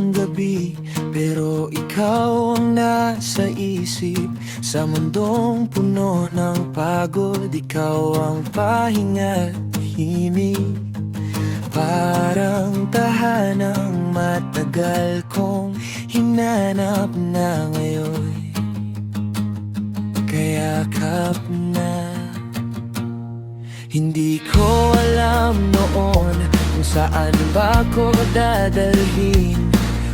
ng gabi, pero ikaw ang nasa isip. Sa mundong puno ng pagod, ikaw ang pahinga't tahimik. Parang tahanang matagal kong hinanap na ngayon, kayakap na. Hindi ko alam noon kung saan ba ko dadalhin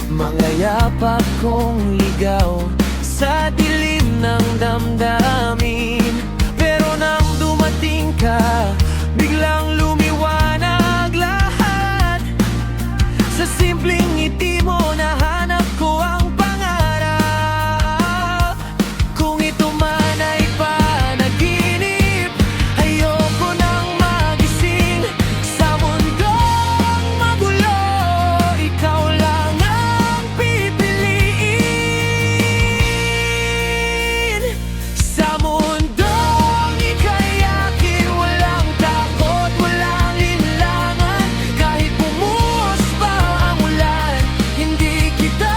mga yapak kong ligaw sa dilim ng damdamin. Pero nang dumating ka, biglang lumiwanag lahat. Sa simpleng ngiti mo nahanap ko ang pangarap. Kung ito man ay panaginip, ayoko nang magising. Sa mundong magulo, ikaw lang ang pipiliin. Sa mundong ika'y akin, walang takot, walang linlangan. Kahit bumuhos pa ang ulan, hindi kita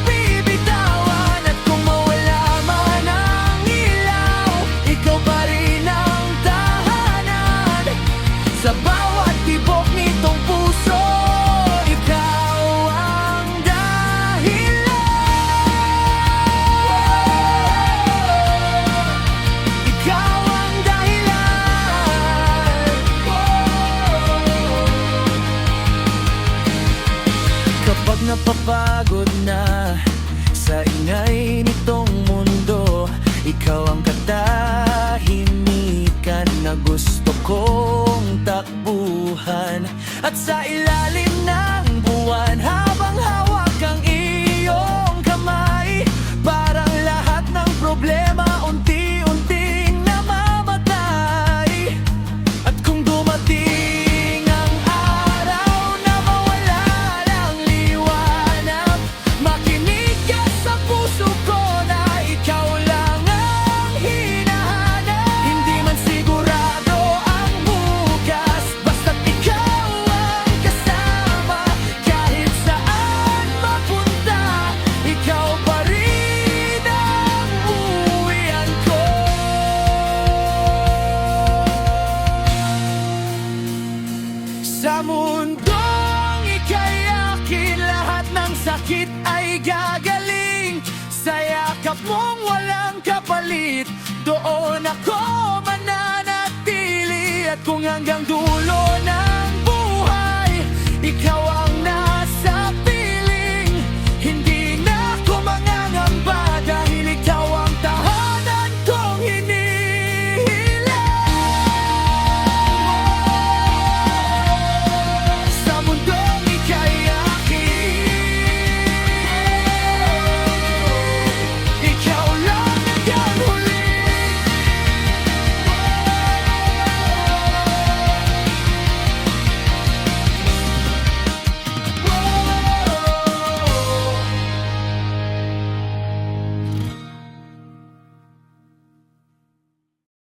bibitawan. At kung mawala man ang ilaw, ikaw pa rin ang tahanan. Sa bawat tibok nitong puso, ikaw ang dahilan. Ikaw ang dahilan. Kapag napapagod na sa ingay nitong mundo, ikaw ang katahimikan na gusto kong takbuhan. At sa ilalim ng buwan, habang hawak ang iyong kamay, parang lahat ng problema unti-unting namamatay. At kung dumating ang araw na mawala ng liwanag, makinig ka sa puso ko na ikaw lang ang hinahanap. Hindi man sigurado ang bukas, basta't ikaw ang kasama. Kahit saan mapunta, ikaw pa rin ang uwian ko. Sa mundong ika'y akin, lahat ng sakit ay gagaling. Sa yakap mong walang kapalit, doon ako mananatili. At kung hanggang dulo na